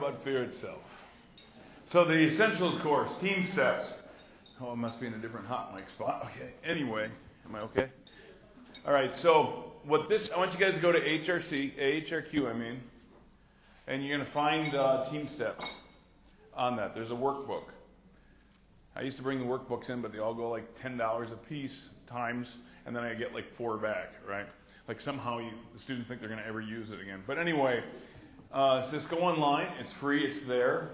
about fear itself. So the Essentials course, TeamSTEPPS. Oh, it must be in a different hot mic spot. Okay, anyway, am I okay? All right, so I want you guys to go to AHRQ, and you're going to find TeamSTEPPS on that. There's a workbook. I used to bring the workbooks in, but they all go like $10 a piece times, and then I get like 4 back, right? Like somehow the students think they're going to ever use it again. But anyway, just go online. It's free. It's there.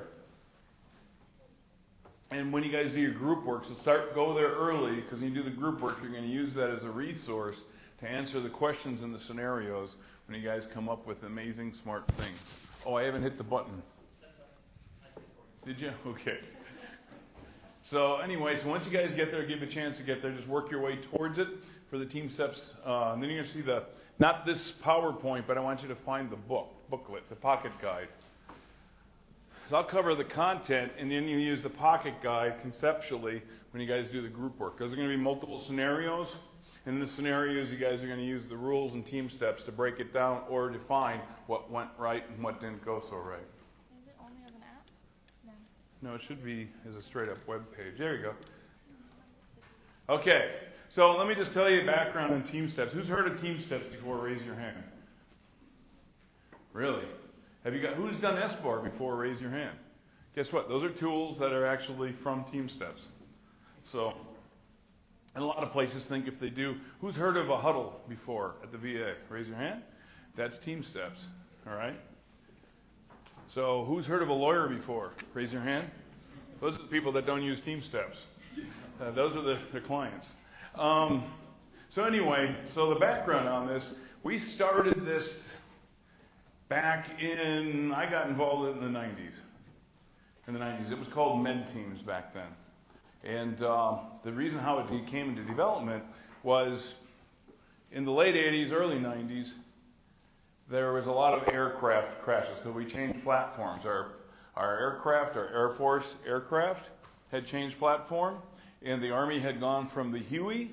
And when you guys do your group work, so go there early, because when you do the group work, you're going to use that as a resource to answer the questions and the scenarios when you guys come up with amazing, smart things. Oh, I haven't hit the button. Did you? Okay. So anyway, so once you guys get there, give a chance to get there, just work your way towards it for the TeamSTEPPS. And then you're going to see not this PowerPoint, but I want you to find the booklet, the pocket guide. So I'll cover the content, and then you use the pocket guide conceptually when you guys do the group work. There's going to be multiple scenarios. And in the scenarios, you guys are going to use the rules and TeamSTEPPS to break it down or define what went right and what didn't go so right. Is it only as an app? No, it should be as a straight-up web page. There you go. Okay, so let me just tell you background on TeamSTEPPS. Who's heard of TeamSTEPPS before? Raise your hand. Really? Who's done SBAR before? Raise your hand. Guess what? Those are tools that are actually from TeamSTEPPS. So, and a lot of places think if they do. Who's heard of a huddle before at the VA? Raise your hand. That's TeamSTEPPS. All right. So, who's heard of a lawyer before? Raise your hand. Those are the people that don't use TeamSTEPPS. Those are the clients. So anyway, so the background on this, we started this back I got involved in the 90s. In the 90s, it was called Med Teams back then. And the reason how it came into development was in the late 80s, early 90s, there was a lot of aircraft crashes because we changed platforms. Our aircraft, our Air Force aircraft had changed platform, and the Army had gone from the Huey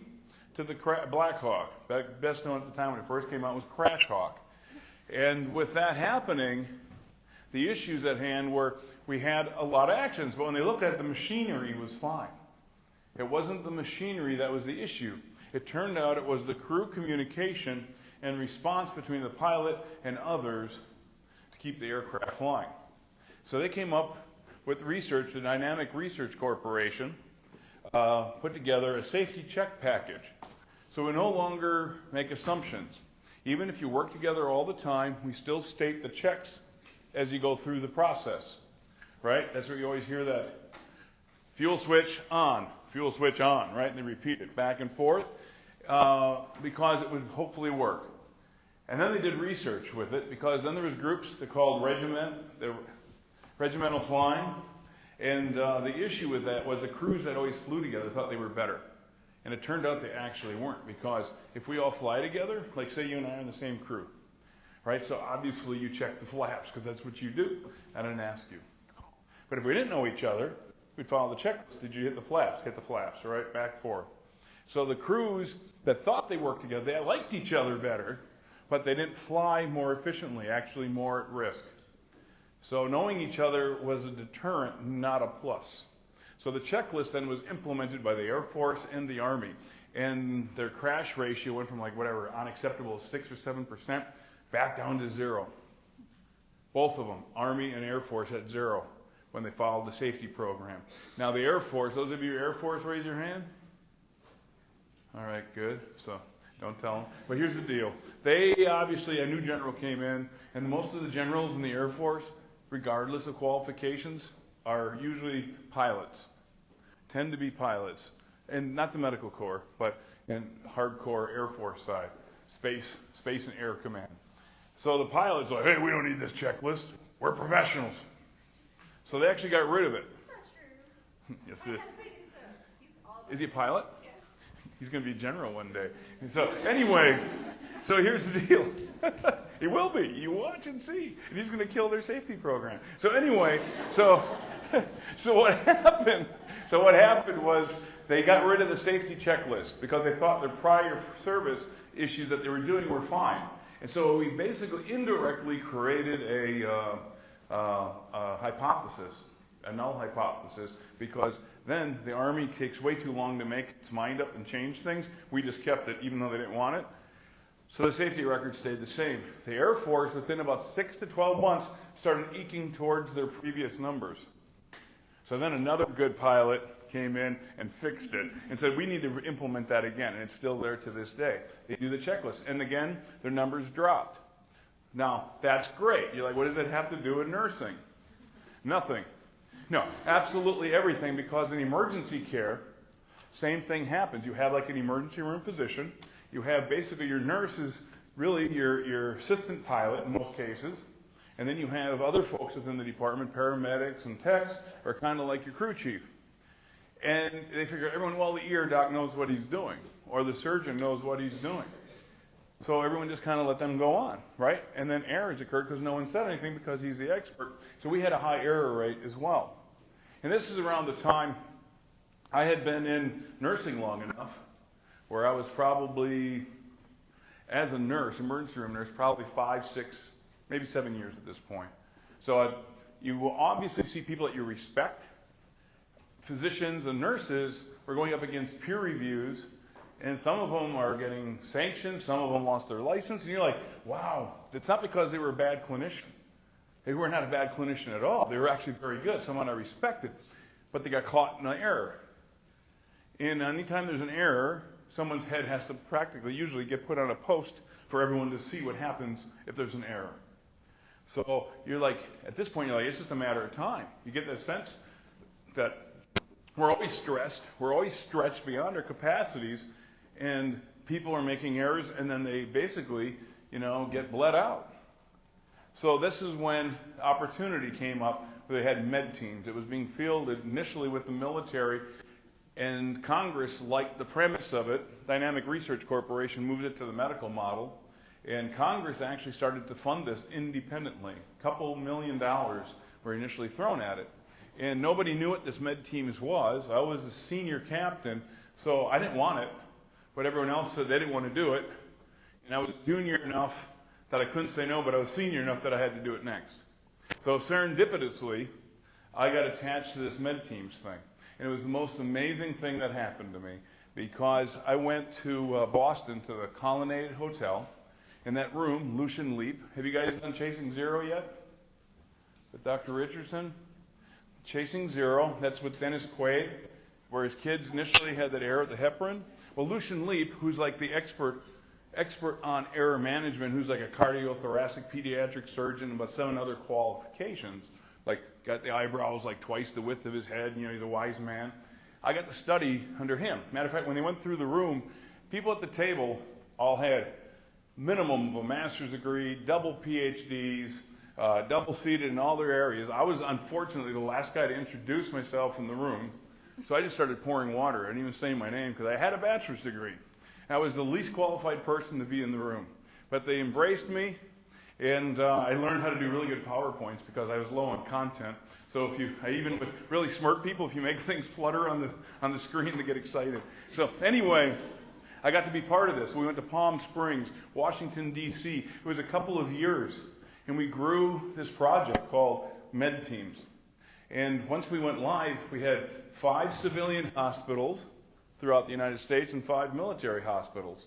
to the Black Hawk. Best known at the time when it first came out was Crash Hawk. And with that happening, the issues at hand were we had a lot of accidents, but when they looked at it, the machinery was fine. It wasn't the machinery that was the issue. It turned out it was the crew communication and response between the pilot and others to keep the aircraft flying. So they came up with research, the Dynamic Research Corporation put together a safety check package. So we no longer make assumptions. Even if you work together all the time, we still state the checks as you go through the process, right? That's where you always hear that fuel switch on, right? And they repeat it back and forth because it would hopefully work. And then they did research with it because then there was groups that called regimental flying. And the issue with that was the crews that always flew together thought they were better. And it turned out they actually weren't, because if we all fly together, like say you and I are in the same crew, right? So obviously you check the flaps because that's what you do. I didn't ask you. But if we didn't know each other, we'd follow the checklist. Did you hit the flaps? Hit the flaps, all right? Back, forth. So the crews that thought they worked together, they liked each other better, but they didn't fly more efficiently, actually more at risk. So knowing each other was a deterrent, not a plus. So the checklist then was implemented by the Air Force and the Army. And their crash ratio went from unacceptable 6 or 7% back down to 0. Both of them, Army and Air Force, at 0 when they followed the safety program. Now the Air Force, those of you Air Force, raise your hand. All right, good. So don't tell them. But here's the deal. They obviously, a new general came in, and most of the generals in the Air Force, regardless of qualifications, are usually pilots, tend to be pilots, and not the medical corps, but in hardcore Air Force side, space and air command. So the pilots are like, hey, we don't need this checklist. We're professionals. So they actually got rid of it. Yes, it is. Is he a pilot? Yes. He's going to be a general one day. And so anyway, so here's the deal. He will be. You watch and see. And he's going to kill their safety program. So anyway, so what happened? So what happened was they got rid of the safety checklist because they thought their prior service issues that they were doing were fine. And so we basically indirectly created a hypothesis, a null hypothesis, because then the Army takes way too long to make its mind up and change things. We just kept it even though they didn't want it. So the safety record stayed the same. The Air Force, within about 6 to 12 months, started eking towards their previous numbers. So then another good pilot came in and fixed it and said, we need to implement that again, and it's still there to this day. They do the checklist, and again, their numbers dropped. Now, that's great. You're like, what does that have to do with nursing? Nothing. No, absolutely everything, because in emergency care, same thing happens. You have like an emergency room physician. You have basically your nurse is really your assistant pilot in most cases. And then you have other folks within the department, paramedics and techs, are kind of like your crew chief. And they figure everyone, well, the ER doc knows what he's doing, or the surgeon knows what he's doing. So everyone just kind of let them go on, right? And then errors occurred because no one said anything because he's the expert. So we had a high error rate as well. And this is around the time I had been in nursing long enough where I was probably, as a nurse, emergency room nurse, probably 5, 6, maybe 7 years at this point. So you will obviously see people that you respect. Physicians and nurses were going up against peer reviews, and some of them are getting sanctioned, some of them lost their license, and you're like, wow, it's not because they were a bad clinician. They were not a bad clinician at all. They were actually very good, someone I respected, but they got caught in an error. And anytime there's an error, someone's head has to practically usually get put on a post for everyone to see what happens if there's an error. So you're like, at this point, you're like, it's just a matter of time. You get the sense that we're always stressed, we're always stretched beyond our capacities, and people are making errors, and then they basically, get bled out. So this is when opportunity came up where they had med teams. It was being fielded initially with the military, and Congress liked the premise of it. Dynamic Research Corporation moved it to the medical model, and Congress actually started to fund this independently. A couple $1 million were initially thrown at it. And nobody knew what this med teams was. I was a senior captain, so I didn't want it, but everyone else said they didn't want to do it. And I was junior enough that I couldn't say no, but I was senior enough that I had to do it next. So serendipitously, I got attached to this med teams thing. And it was the most amazing thing that happened to me, because I went to Boston to the Colonnade Hotel. In that room, Lucian Leap. Have you guys done Chasing Zero yet? With Dr. Richardson? Chasing Zero, that's with Dennis Quaid, where his kids initially had that error at the heparin. Well, Lucian Leap, who's like the expert on error management, who's like a cardiothoracic pediatric surgeon and about 7 other qualifications, like got the eyebrows like twice the width of his head, he's a wise man. I got to study under him. Matter of fact, when they went through the room, people at the table all had minimum of a master's degree, double PhDs, double-seated in all their areas. I was unfortunately the last guy to introduce myself in the room, so I just started pouring water. I didn't even say my name because I had a bachelor's degree. I was the least qualified person to be in the room, but they embraced me, and I learned how to do really good PowerPoints because I was low on content. So even with really smart people, if you make things flutter on the screen, they get excited. So anyway, I got to be part of this. We went to Palm Springs, Washington, D.C. It was a couple of years. And we grew this project called Med Teams. And once we went live, we had 5 civilian hospitals throughout the United States and 5 military hospitals.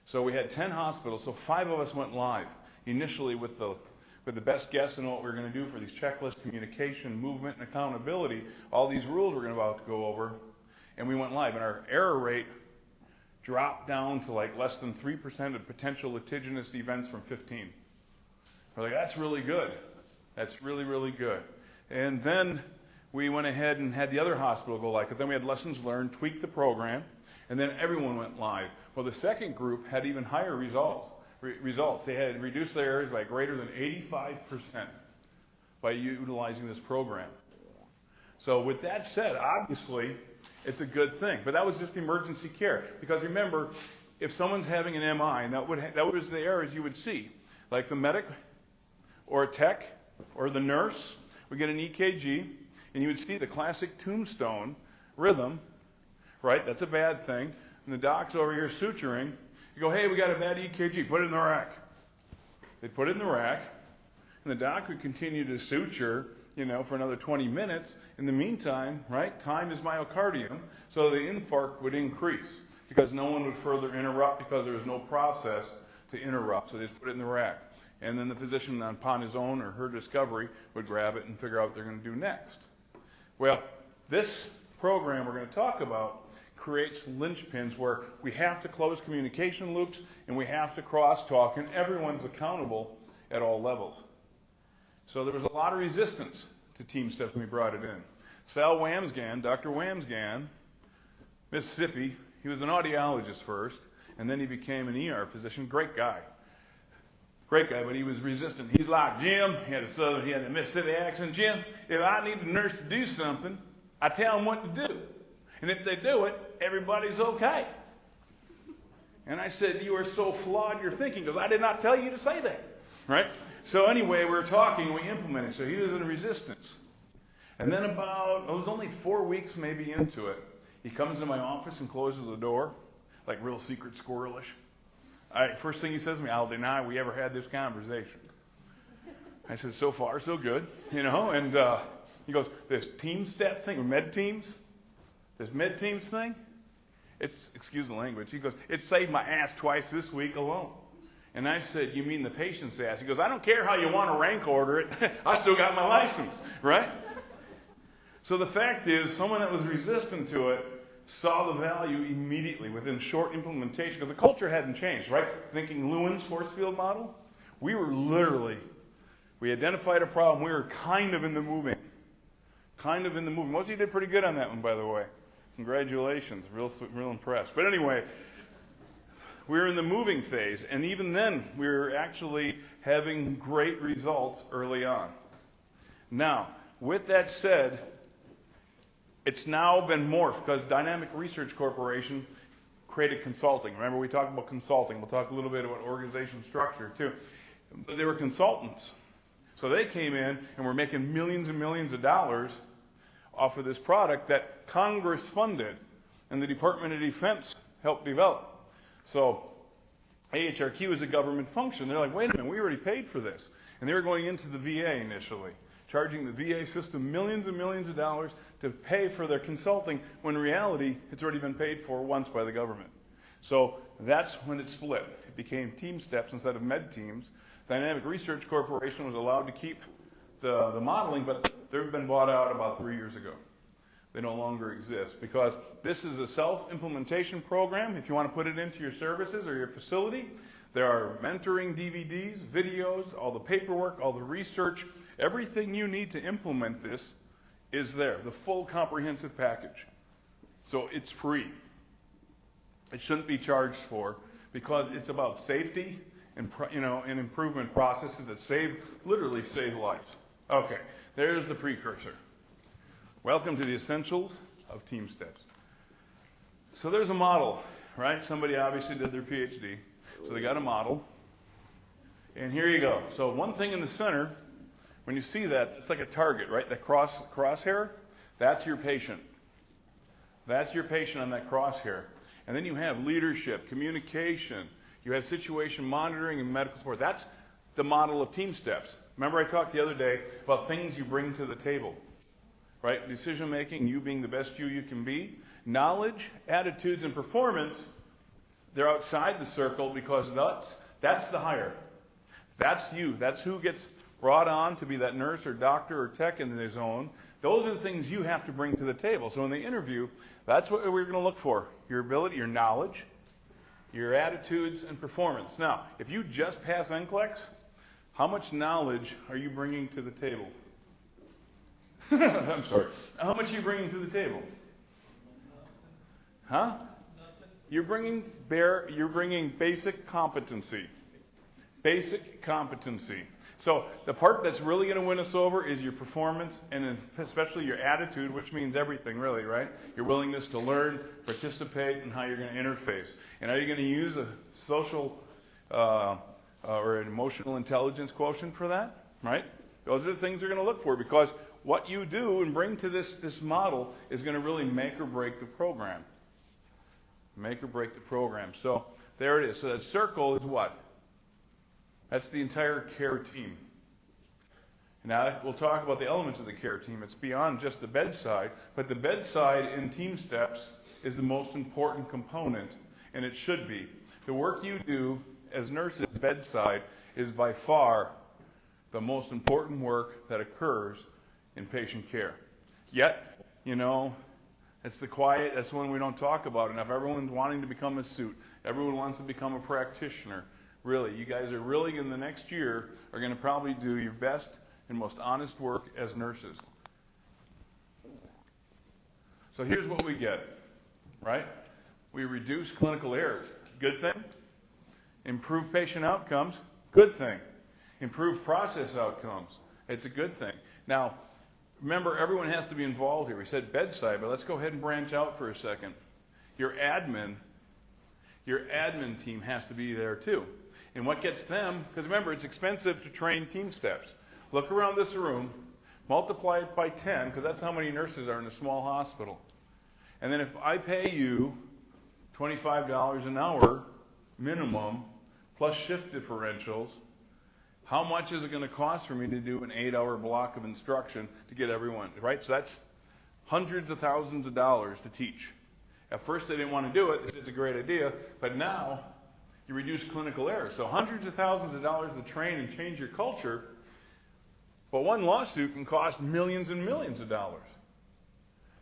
So we had 10 hospitals, so 5 of us went live initially with the best guess in what we were going to do for these checklists, communication, movement, and accountability, all these rules we're about to go over. And we went live, and our error rate dropped down to like less than 3% of potential litigious events from 15. We're like, that's really good. That's really, really good. And then we went ahead and had the other hospital go live, because then we had lessons learned, tweaked the program, and then everyone went live. Well, the second group had even higher results. They had reduced their errors by greater than 85% by utilizing this program. So with that said, obviously, it's a good thing. But that was just emergency care. Because remember, if someone's having an MI, and that was the errors you would see. Like the medic, or a tech, or the nurse would get an EKG, and you would see the classic tombstone rhythm, right? That's a bad thing. And the doc's over here suturing. You go, hey, we got a bad EKG. Put it in the rack. They put it in the rack, and and the doc would continue to suture, for another 20 minutes. In the meantime, right, time is myocardium, so the infarct would increase because no one would further interrupt because there was no process to interrupt. So they just put it in the rack. And then the physician, upon his own or her discovery, would grab it and figure out what they're going to do next. Well, this program we're going to talk about creates linchpins where we have to close communication loops and we have to crosstalk, and everyone's accountable at all levels. So there was a lot of resistance to TeamSTEPPS when we brought it in. Sal Wamsgan, Dr. Wamsgan, Mississippi, he was an audiologist first, and then he became an ER physician. Great guy, but he was resistant. He's like, Jim, he had a Mississippi accent. Jim, if I need a nurse to do something, I tell them what to do. And if they do it, everybody's okay. And I said, you are so flawed in your thinking, because I did not tell you to say that. Right? So anyway, we were talking, we implemented. So he was in resistance. And then it was only 4 weeks maybe into it, he comes into my office and closes the door, like real secret squirrelish. First thing he says to me, I'll deny we ever had this conversation. I said, so far, so good, and he goes, this TeamSTEPPS thing, this med teams thing, excuse the language, he goes, it saved my ass twice this week alone. And I said, you mean the patient's ass? He goes, I don't care how you want to rank order it, I still got my license, right? So the fact is, someone that was resistant to it saw the value immediately within short implementation, because the culture hadn't changed, right? Thinking Lewin's force field model, we identified a problem, we were kind of in the moving. Most of you did pretty good on that one, by the way. Congratulations, real impressed. But anyway, we were in the moving phase, and even then, we were actually having great results early on. Now, with that said, it's now been morphed because Dynamic Research Corporation created consulting. Remember, we talked about consulting. We'll talk a little bit about organization structure, too. But they were consultants. So they came in and were making millions and millions of dollars off of this product that Congress funded and the Department of Defense helped develop. So AHRQ is a government function. They're like, wait a minute, we already paid for this. And they were going into the VA initially, charging the VA system millions and millions of dollars to pay for their consulting, when in reality, it's already been paid for once by the government. So that's when it split. It became TeamSTEPPS instead of MedTeams. Dynamic Research Corporation was allowed to keep the modeling, but they've been bought out about 3 years ago. They no longer exist because this is a self-implementation program. If you want to put it into your services or your facility, there are mentoring DVDs, videos, all the paperwork, all the research. Everything you need to implement this is there, the full comprehensive package. So it's free. It shouldn't be charged for because it's about safety and improvement processes that literally save lives. Okay, there's the precursor. Welcome to the essentials of TeamSTEPPS. So there's a model, right? Somebody obviously did their PhD. So they got a model. And here you go. So one thing in the center, when you see that, it's like a target, right? That crosshair, that's your patient. That's your patient on that crosshair. And then you have leadership, communication, you have situation monitoring and medical support. That's the model of TeamSTEPPS. Remember I talked the other day about things you bring to the table. Right? Decision making, you being the best you can be. Knowledge, attitudes, and performance, they're outside the circle because that's the hire. That's you. That's who gets brought on to be that nurse or doctor or tech in their zone. Those are the things you have to bring to the table. So in the interview, that's what we're going to look for. Your ability, your knowledge, your attitudes, and performance. Now, if you just pass NCLEX, how much knowledge are you bringing to the table? I'm sorry. How much are you bringing to the table? Huh? You're bringing basic competency. Basic competency. So the part that's really going to win us over is your performance and especially your attitude, which means everything really, right? Your willingness to learn, participate, and how you're going to interface. And are you going to use a social or an emotional intelligence quotient for that, right? Those are the things they're going to look for because what you do and bring to this model is going to really make or break the program. Make or break the program. So there it is. So that circle is what? That's the entire care team. Now, we'll talk about the elements of the care team. It's beyond just the bedside, but the bedside in TeamSTEPPS is the most important component, and it should be. The work you do as nurses bedside is by far the most important work that occurs in patient care. Yet, you know, it's the quiet, that's one we don't talk about enough. Everyone's wanting to become a suit. Everyone wants to become a practitioner. Really, you guys are really in the next year are going to probably do your best and most honest work as nurses. So here's what we get, right? We reduce clinical errors. Good thing. Improve patient outcomes. Good thing. Improve process outcomes. It's a good thing. Now, remember, everyone has to be involved here. We said bedside, but let's go ahead and branch out for a second. Your admin team has to be there too. And what gets them, because remember, it's expensive to train TeamSTEPPS. Look around this room, multiply it by 10, because that's how many nurses are in a small hospital. And then if I pay you $25 an hour minimum, plus shift differentials, how much is it going to cost for me to do an 8-hour block of instruction to get everyone, right? So that's hundreds of thousands of dollars to teach. At first they didn't want to do it. They said it's a great idea. But now you reduce clinical errors. So hundreds of thousands of dollars to train and change your culture. But one lawsuit can cost millions and millions of dollars.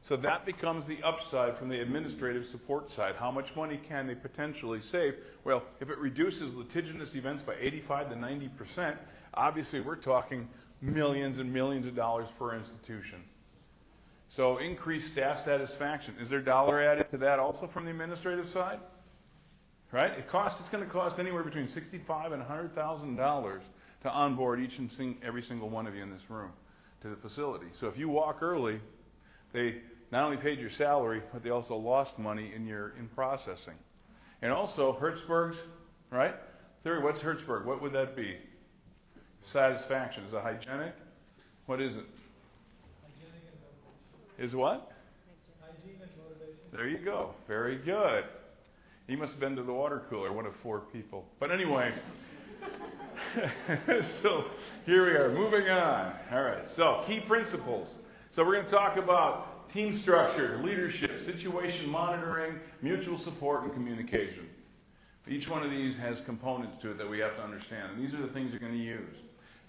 So that becomes the upside from the administrative support side. How much money can they potentially save? Well, if it reduces litigious events by 85 to 90%, obviously we're talking millions and millions of dollars per institution. So increased staff satisfaction. Is there dollar added to that also from the administrative side? Right? It's going to cost anywhere between $65,000 and $100,000 to onboard every single one of you in this room to the facility. So if you walk early, they not only paid your salary, but they also lost money in processing. And also, Hertzberg's, right? Theory, what's Hertzberg? What would that be? Satisfaction. Is it hygienic? What is it? Hygienic and motivation. Is what? Hygiene and motivation. There you go. Very good. He must have been to the water cooler, one of 4 people. But anyway, so here we are, moving on. All right, so key principles. So we're going to talk about team structure, leadership, situation monitoring, mutual support, and communication. Each one of these has components to it that we have to understand. And these are the things you're going to use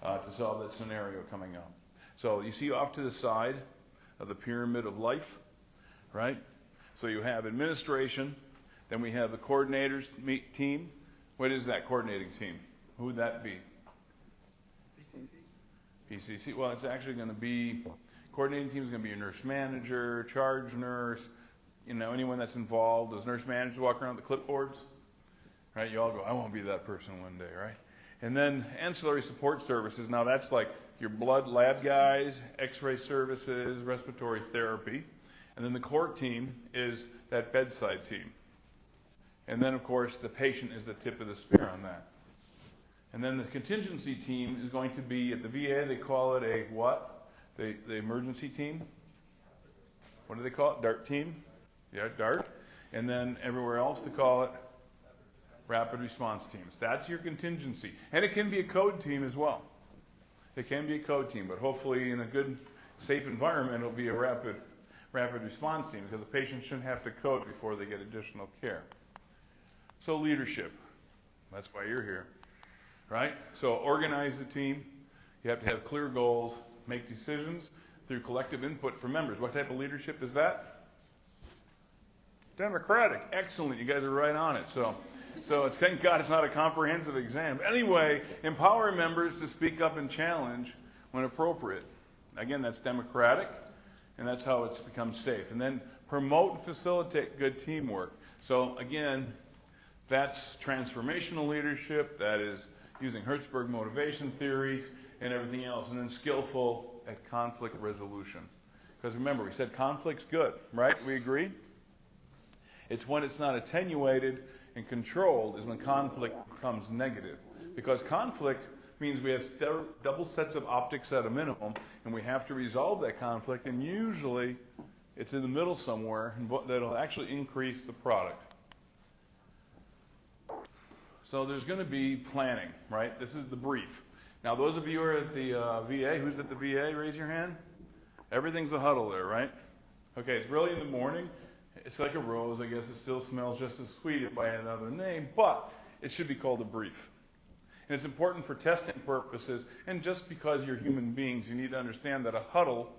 to solve that scenario coming up. So you see off to the side of the pyramid of life, right? So you have administration. Then we have the coordinators team. What is that coordinating team? Who would that be? PCC. Well, it's actually going to be, coordinating team is going to be your nurse manager, charge nurse, anyone that's involved. Does nurse managers walk around with the clipboards? Right? You all go, I won't be that person one day, right? And then ancillary support services. Now that's like your blood lab guys, x-ray services, respiratory therapy. And then the core team is that bedside team. And then, of course, the patient is the tip of the spear on that. And then the contingency team is going to be, at the VA, they call it a what? The emergency team? What do they call it? DART team? Yeah, DART. And then everywhere else they call it rapid response teams. That's your contingency. And it can be a code team as well. It can be a code team, but hopefully in a good, safe environment, it'll be a rapid response team because the patient shouldn't have to code before they get additional care. So leadership, that's why you're here, right? So organize the team. You have to have clear goals, make decisions through collective input from members. What type of leadership is that? Democratic. Excellent. You guys are right on it. So it's, thank God it's not a comprehensive exam. Anyway, empower members to speak up and challenge when appropriate. Again, that's democratic, and that's how it's become safe. And then promote and facilitate good teamwork. So again, that's transformational leadership. That is using Hertzberg motivation theories and everything else. And then skillful at conflict resolution. Because remember, we said conflict's good, right? We agree? It's when it's not attenuated and controlled is when conflict becomes negative. Because conflict means we have double sets of optics at a minimum, and we have to resolve that conflict, and usually it's in the middle somewhere that'll actually increase the product. So there's going to be planning, right? This is the brief. Now, those of you who are at the VA, who's at the VA, raise your hand. Everything's a huddle there, right? Okay, it's really in the morning. It's like a rose. I guess it still smells just as sweet by another name, but it should be called a brief. And it's important for testing purposes, and just because you're human beings, you need to understand that a huddle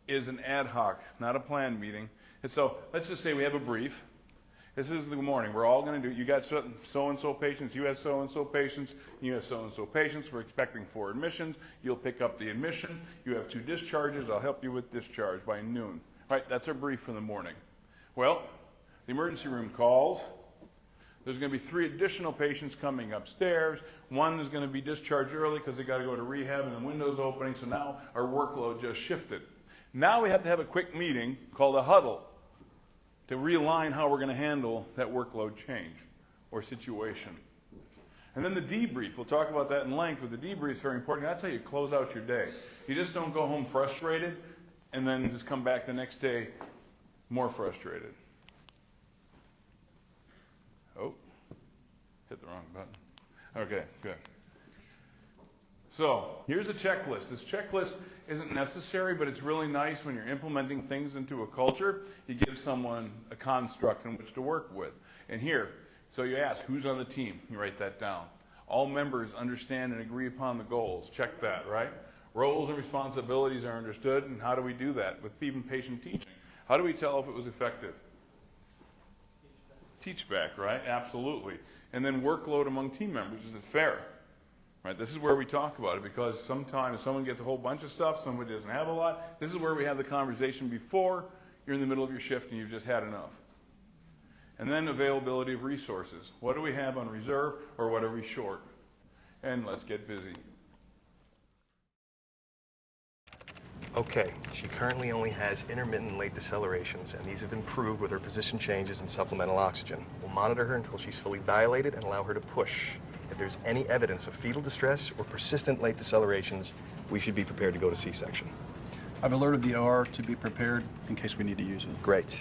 is an ad hoc, not a planned meeting. And so let's just say we have a brief. This is the morning. We're all going to do, you got so-and-so patients, you have so-and-so patients, you have so-and-so patients. We're expecting 4 admissions. You'll pick up the admission. You have 2 discharges. I'll help you with discharge by noon. All right, that's our brief for the morning. Well, the emergency room calls. There's going to be 3 additional patients coming upstairs. 1 is going to be discharged early because they got to go to rehab and the window's opening, so now our workload just shifted. Now we have to have a quick meeting called a huddle to realign how we're going to handle that workload change or situation. And then the debrief, we'll talk about that in length, but the debrief is very important. That's how you close out your day. You just don't go home frustrated and then just come back the next day more frustrated. Oh, hit the wrong button. Okay, good. So here's a checklist. This checklist isn't necessary, but it's really nice when you're implementing things into a culture. You give someone a construct in which to work with. And here, so you ask, who's on the team? You write that down. All members understand and agree upon the goals. Check that, right? Roles and responsibilities are understood, and how do we do that? With even patient teaching. How do we tell if it was effective? Teach back, right? Absolutely. And then workload among team members. Is it fair? Right, this is where we talk about it, because sometimes someone gets a whole bunch of stuff, somebody doesn't have a lot. This is where we have the conversation before you're in the middle of your shift and you've just had enough. And then availability of resources. What do we have on reserve, or what are we short? And let's get busy. Okay, she currently only has intermittent late decelerations, and these have improved with her position changes and supplemental oxygen. We'll monitor her until she's fully dilated and allow her to push. If there's any evidence of fetal distress or persistent late decelerations, we should be prepared to go to C-section. I've alerted the OR to be prepared in case we need to use it. Great.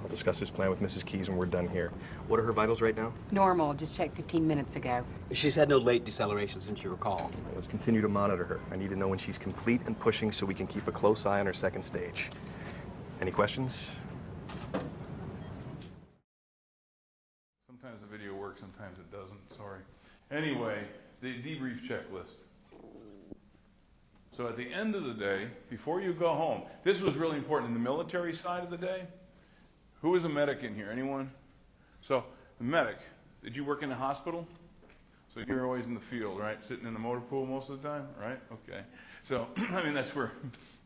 I'll discuss this plan with Mrs. Keys when we're done here. What are her vitals right now? Normal, just checked 15 minutes ago. She's had no late deceleration since you recall. Let's continue to monitor her. I need to know when she's complete and pushing so we can keep a close eye on her second stage. Any questions? Sometimes the video works, sometimes it doesn't. Sorry. Anyway, the debrief checklist. So at the end of the day, before you go home, this was really important in the military side of the day. Who is a medic in here? Anyone? So the medic, did you work in a hospital? So you're always in the field, right? Sitting in the motor pool most of the time, right? Okay. So, I mean, that's where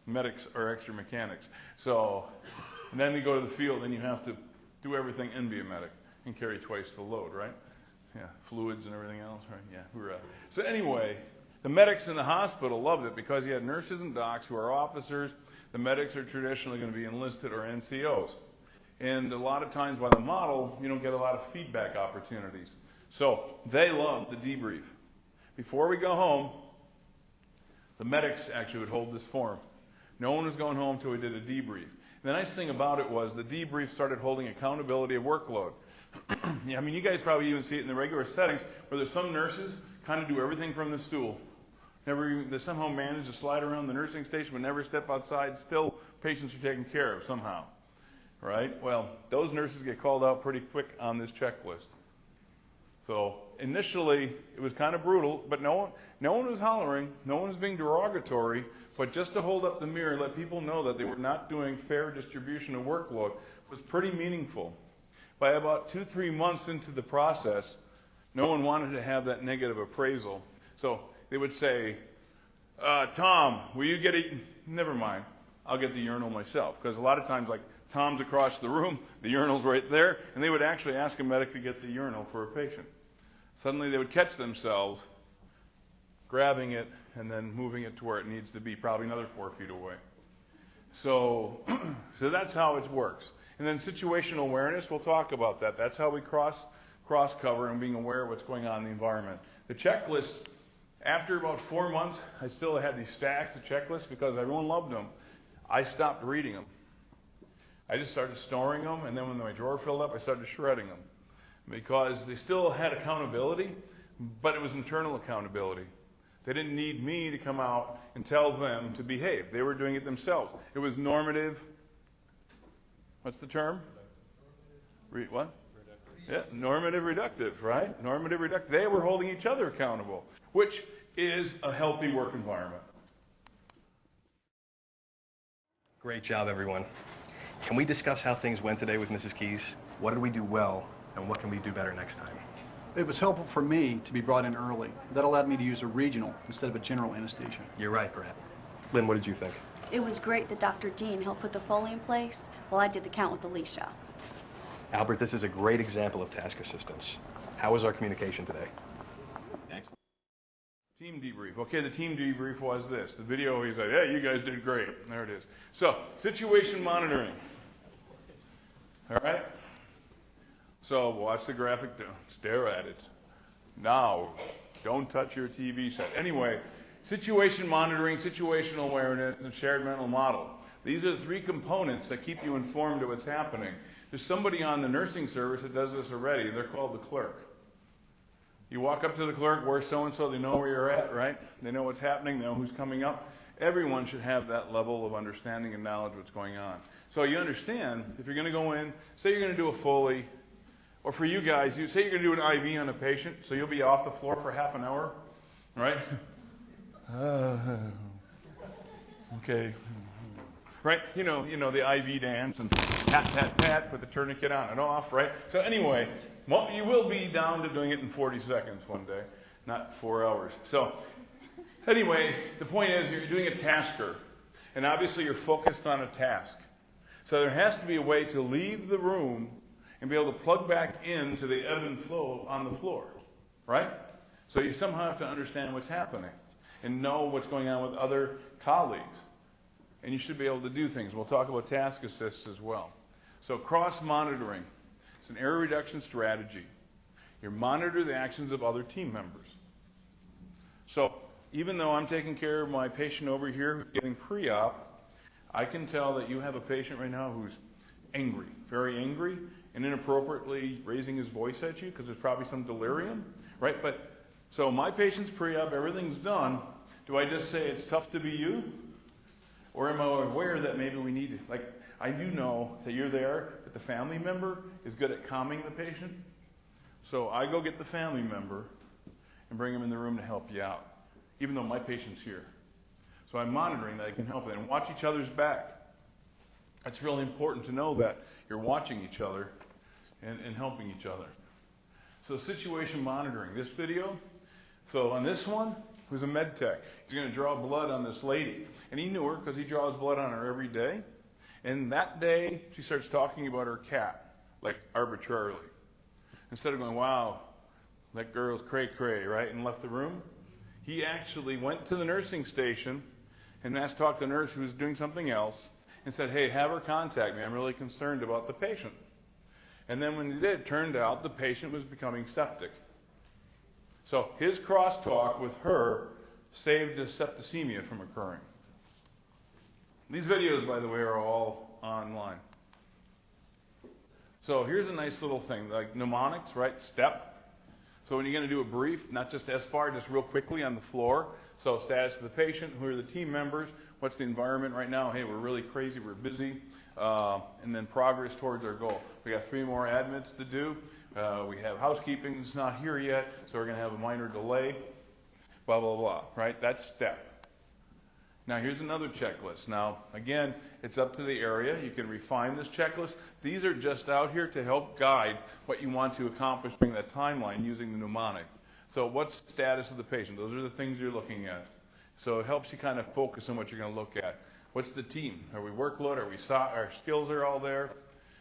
medics are extra mechanics. So, and then you go to the field and you have to do everything and be a medic and carry twice the load, right? Yeah, fluids and everything else, right? Yeah, hoorah. So anyway, the medics in the hospital loved it because you had nurses and docs who are officers. The medics are traditionally going to be enlisted or NCOs. And a lot of times by the model, you don't get a lot of feedback opportunities. So they love the debrief. Before we go home, the medics actually would hold this form. No one was going home until we did a debrief. The nice thing about it was the debrief started holding accountability of workload. Yeah, I mean, you guys probably even see it in the regular settings where there's some nurses kind of do everything from the stool. They somehow manage to slide around the nursing station but never step outside. Still, patients are taken care of somehow. Right? Well, those nurses get called out pretty quick on this checklist. So initially, it was kind of brutal, but no one was hollering, no one was being derogatory, but just to hold up the mirror, let people know that they were not doing fair distribution of workload was pretty meaningful. By about 2-3 months into the process, no one wanted to have that negative appraisal. So they would say, Tom, will you get a, never mind, I'll get the urinal myself. Because a lot of times, like, Tom's across the room, the urinal's right there, and they would actually ask a medic to get the urinal for a patient. Suddenly they would catch themselves grabbing it and then moving it to where it needs to be, probably another 4 feet away. So that's how it works. And then situational awareness, we'll talk about that. That's how we cross cover and being aware of what's going on in the environment. The checklist, after about 4 months, I still had these stacks of checklists because everyone loved them. I stopped reading them. I just started storing them, and then when my drawer filled up, I started shredding them because they still had accountability, but it was internal accountability. They didn't need me to come out and tell them to behave. They were doing it themselves. It was normative. What's the term? What? Yeah, normative reductive, right? Normative reductive. They were holding each other accountable, which is a healthy work environment. Great job, everyone. Can we discuss how things went today with Mrs. Keys? What did we do well, and what can we do better next time? It was helpful for me to be brought in early. That allowed me to use a regional instead of a general anesthesia. You're right, Brad. Lynn, what did you think? It was great that Dr. Dean helped put the Foley in place while I did the count with Alicia. Albert, this is a great example of task assistance. How was our communication today? Excellent. Team debrief. Okay, the team debrief was this. The video, he's like, hey, you guys did great. There it is. So, situation monitoring. All right? So, watch the graphic, stare at it. Now, don't touch your TV set. Anyway, situation monitoring, situational awareness, and shared mental model. These are the three components that keep you informed of what's happening. There's somebody on the nursing service that does this already. They're called the clerk. You walk up to the clerk, where's so-and-so, they know where you're at, right? They know what's happening, they know who's coming up. Everyone should have that level of understanding and knowledge of what's going on. So you understand, if you're going to go in, say you're going to do a Foley, or for you guys, you say you're going to do an IV on a patient, so you'll be off the floor for half an hour, right? Okay. Right? You know the IV dance and pat, pat, pat, put the tourniquet on and off, right? So anyway, you will be down to doing it in 40 seconds one day, not 4 hours. So anyway, the point is you're doing a tasker, and obviously you're focused on a task. So there has to be a way to leave the room and be able to plug back into the ebb and flow on the floor, right? So you somehow have to understand what's happening and know what's going on with other colleagues. And you should be able to do things. We'll talk about task assists as well. So cross-monitoring. It's an error reduction strategy. You monitor the actions of other team members. So even though I'm taking care of my patient over here who's getting pre-op, I can tell that you have a patient right now who's angry, very angry, and inappropriately raising his voice at you because there's probably some delirium, right? So my patient's pre-op, everything's done. Do I just say it's tough to be you? Or am I aware that maybe we need to, I do know that you're there, that the family member is good at calming the patient. So I go get the family member and bring him in the room to help you out, even though my patient's here. So I'm monitoring that I can help it and watch each other's back. It's really important to know that you're watching each other and helping each other. So situation monitoring, this video, so on this one, who's a med tech. He's going to draw blood on this lady. And he knew her because he draws blood on her every day. And that day, she starts talking about her cat, arbitrarily. Instead of going, wow, that girl's cray-cray, right, and left the room, he actually went to the nursing station and talked to the nurse who was doing something else and said, hey, have her contact me. I'm really concerned about the patient. And then when he did, it turned out the patient was becoming septic. So his crosstalk with her saved his septicemia from occurring. These videos, by the way, are all online. So here's a nice little thing, like mnemonics, right? STEP. So when you're going to do a brief, not just SBAR, just real quickly on the floor. So status of the patient, who are the team members, what's the environment right now? Hey, we're really crazy, we're busy. And then progress towards our goal. We got 3 more admits to do. We have housekeeping that's not here yet, so we're going to have a minor delay. Blah, blah, blah, right? That's STEP. Now here's another checklist. Now, again, it's up to the area. You can refine this checklist. These are just out here to help guide what you want to accomplish during that timeline using the mnemonic. So what's the status of the patient? Those are the things you're looking at. So it helps you kind of focus on what you're going to look at. What's the team? Are we workload? Our skills are all there?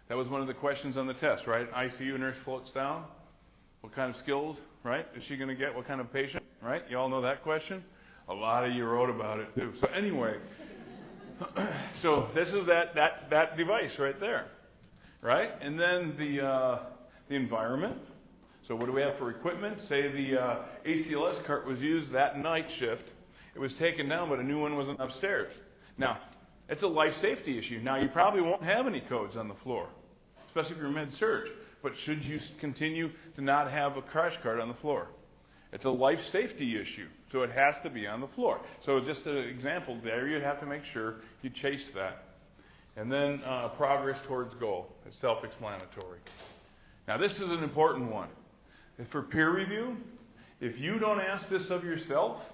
That was one of the questions on the test, right? ICU nurse floats down. What kind of skills, right? Is she going to get? What kind of patient, right? You all know that question? A lot of you wrote about it too. So anyway, so this is that device right there, right? And then the environment. So what do we have for equipment? Say the ACLS cart was used that night shift. It was taken down, but a new one wasn't upstairs. Now, it's a life safety issue. Now, you probably won't have any codes on the floor, especially if you're med-surg. But should you continue to not have a crash cart on the floor? It's a life safety issue, so it has to be on the floor. So just an example there, you'd have to make sure you chase that. And then progress towards goal. It's self-explanatory. Now this is an important one. For peer review, if you don't ask this of yourself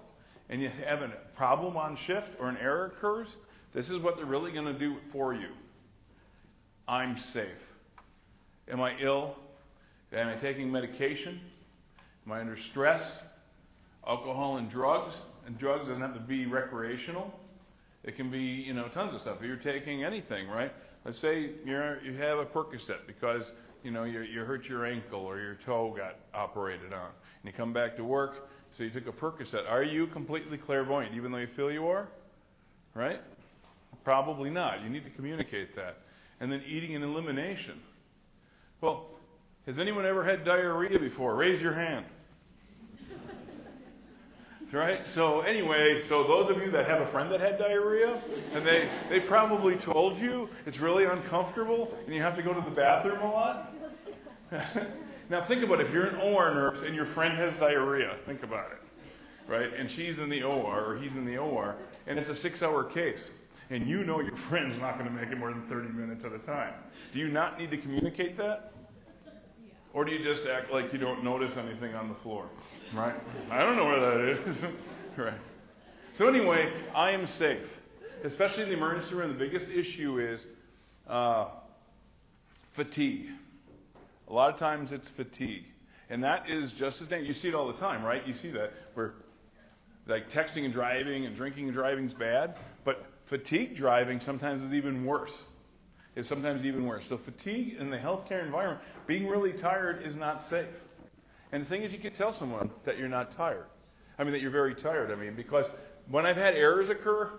and you have a problem on shift or an error occurs, this is what they're really going to do for you. I'm safe. Am I ill? Am I taking medication? Am I under stress? Alcohol and drugs? And drugs doesn't have to be recreational. It can be, tons of stuff. If you're taking anything, right? Let's say you have a Percocet because, you hurt your ankle or your toe got operated on. And you come back to work, so you took a Percocet. Are you completely clairvoyant, even though you feel you are? Right? Probably not. You need to communicate that. And then eating and elimination. Well, has anyone ever had diarrhea before? Raise your hand. Right? So anyway, so those of you that have a friend that had diarrhea, and they probably told you it's really uncomfortable and you have to go to the bathroom a lot. Now think about it. If you're an OR nurse and your friend has diarrhea, think about it. Right? And she's in the OR or he's in the OR, and it's a 6-hour case. And you know your friend's not going to make it more than 30 minutes at a time. Do you not need to communicate that? Or do you just act like you don't notice anything on the floor? Right? I don't know where that is. Right. So anyway, I am safe. Especially in the emergency room, the biggest issue is fatigue. A lot of times it's fatigue. And that is just as dangerous. You see it all the time, right? You see that where like texting and driving and drinking and driving is bad, but fatigue driving sometimes is even worse. It's sometimes even worse. So fatigue in the healthcare environment, being really tired is not safe. And the thing is, you can tell someone that you're not tired. That you're very tired. Because when I've had errors occur,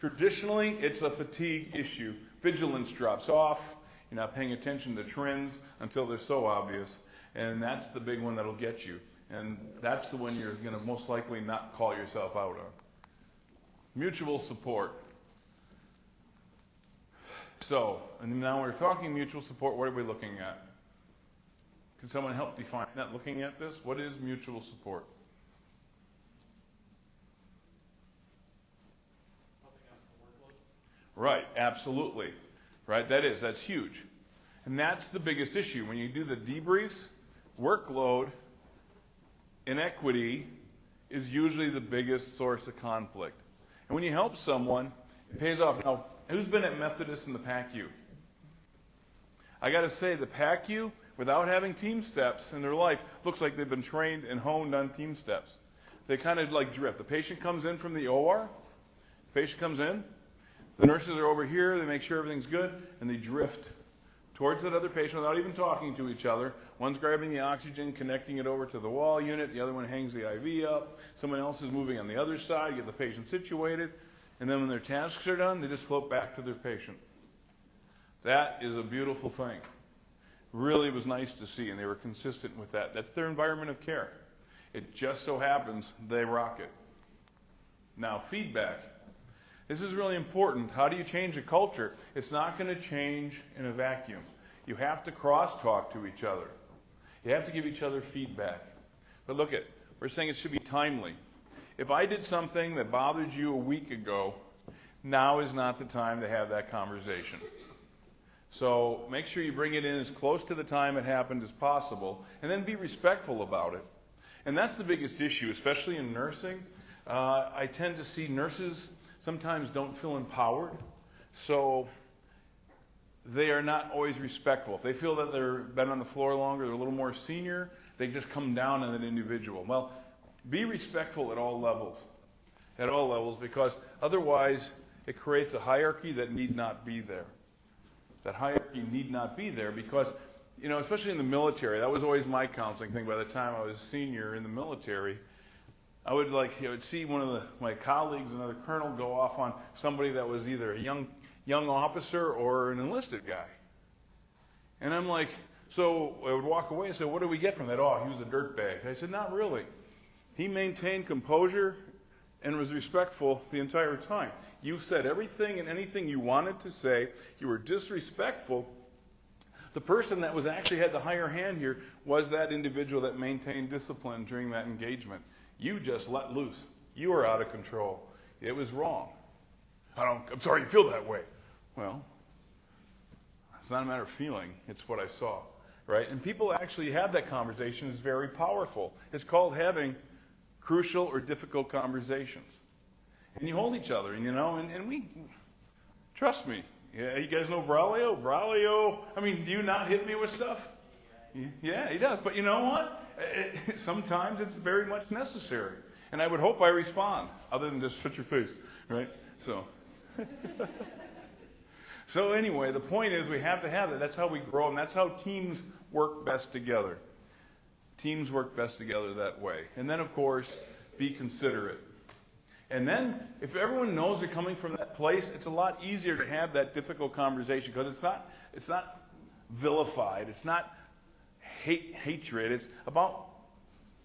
traditionally it's a fatigue issue. Vigilance drops off. You're not paying attention to trends until they're so obvious. And that's the big one that'll get you. And that's the one you're going to most likely not call yourself out on. Mutual support. So, and now we're talking mutual support, what are we looking at? Can someone help define that looking at this? What is mutual support? Right, absolutely. Right, that's huge. And that's the biggest issue. When you do the debriefs, workload inequity is usually the biggest source of conflict. And when you help someone, it pays off. Now, who's been at Methodist in the PACU? I got to say, the PACU, without having TeamSTEPPS in their life, looks like they've been trained and honed on TeamSTEPPS. They kind of like drift. The patient comes in from the OR. The patient comes in. The nurses are over here. They make sure everything's good, and they drift towards that other patient without even talking to each other. One's grabbing the oxygen, connecting it over to the wall unit. The other one hangs the IV up. Someone else is moving on the other side, get the patient situated. And then when their tasks are done, they just float back to their patient. That is a beautiful thing. Really was nice to see, and they were consistent with that. That's their environment of care. It just so happens they rock it. Now, feedback. This is really important. How do you change a culture? It's not going to change in a vacuum. You have to crosstalk to each other. You have to give each other feedback. But look at, we're saying it should be timely. If I did something that bothered you a week ago, now is not the time to have that conversation. So make sure you bring it in as close to the time it happened as possible, and then be respectful about it. And that's the biggest issue, especially in nursing. I tend to see nurses sometimes don't feel empowered, so they are not always respectful. If they feel that they've been on the floor longer, they're a little more senior, they just come down on that individual. Well, be respectful at all levels, because otherwise it creates a hierarchy that need not be there. That hierarchy need not be there because, especially in the military, that was always my counseling thing. By the time I was senior in the military, I would see one of my colleagues, another colonel, go off on somebody that was either a young officer or an enlisted guy. And I'm like, so I would walk away and say, what do we get from that? Oh, he was a dirtbag. I said, not really. He maintained composure and was respectful the entire time. You said everything and anything you wanted to say. You were disrespectful, The person that was actually had the higher hand here was that individual that maintained discipline during that engagement. You just let loose. You were out of control. It was wrong. I'm sorry you feel that way. Well, it's not a matter of feeling. It's what I saw, right? And people actually have that conversation. It's very powerful. It's called having crucial or difficult conversations. And you hold each other, and we, trust me. Yeah, you guys know Braulio? Braulio, do you not hit me with stuff? Yeah, he does. But you know what? Sometimes it's very much necessary. And I would hope I respond, other than just shut your face, right? So anyway, the point is we have to have that. That's how we grow, and that's how teams work best together. Teams work best together that way. And then, of course, be considerate. And then, if everyone knows they're coming from that place, it's a lot easier to have that difficult conversation because it's not vilified. It's not hatred. It's about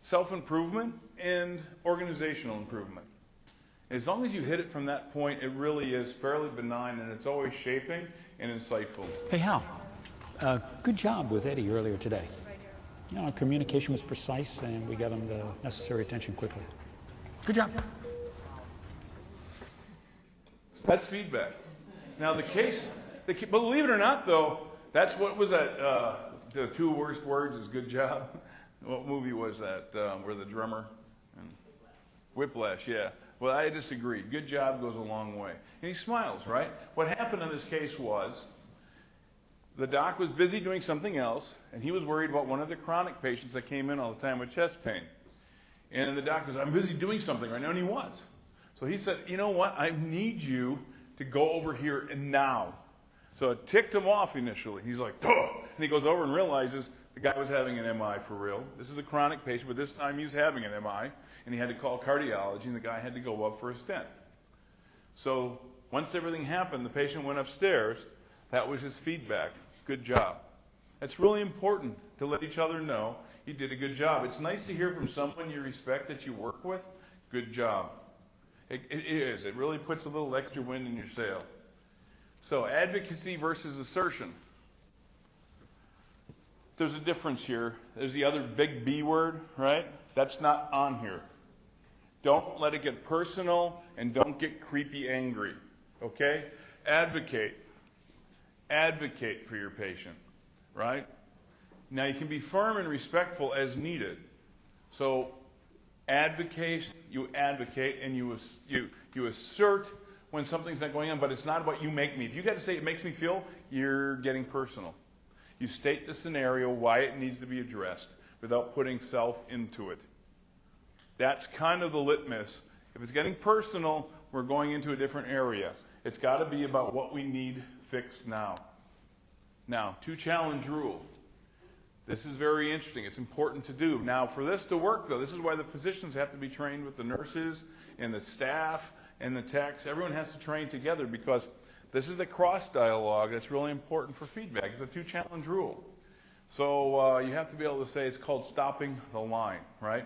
self-improvement and organizational improvement. As long as you hit it from that point, it really is fairly benign, and it's always shaping and insightful. Hey, Hal. Good job with Eddie earlier today. Our communication was precise, and we got him the necessary attention quickly. Good job. So that's feedback. Now believe it or not, though, that's what was that? The two worst words is good job. What movie was that? Where the drummer? Whiplash, yeah. Well, I disagree. Good job goes a long way. And he smiles, right? What happened in this case was the doc was busy doing something else, and he was worried about one of the chronic patients that came in all the time with chest pain. And the doc goes, I'm busy doing something right now, and he was. So he said, you know what? I need you to go over here and now. So it ticked him off initially. He's like, duh! And he goes over and realizes the guy was having an MI for real. This is a chronic patient, but this time he's having an MI. And he had to call cardiology, and the guy had to go up for a stent. So once everything happened, the patient went upstairs. That was his feedback. Good job. It's really important to let each other know you did a good job. It's nice to hear from someone you respect that you work with, good job. It is. It really puts a little extra wind in your sail. So advocacy versus assertion. There's a difference here. There's the other big B word, right? That's not on here. Don't let it get personal, and don't get creepy angry, okay? Advocate. Advocate for your patient, right? Now, you can be firm and respectful as needed. So, you advocate, and you assert when something's not going on, but it's not about you make me. If you got to say it makes me feel, you're getting personal. You state the scenario, why it needs to be addressed, without putting self into it. That's kind of the litmus. If it's getting personal, we're going into a different area. It's got to be about what we need fixed now. Now, 2-challenge rule. This is very interesting. It's important to do. Now, for this to work, though, this is why the physicians have to be trained with the nurses and the staff and the techs. Everyone has to train together because this is the cross-dialogue that's really important for feedback. It's a 2-challenge rule. So you have to be able to say it's called stopping the line, right?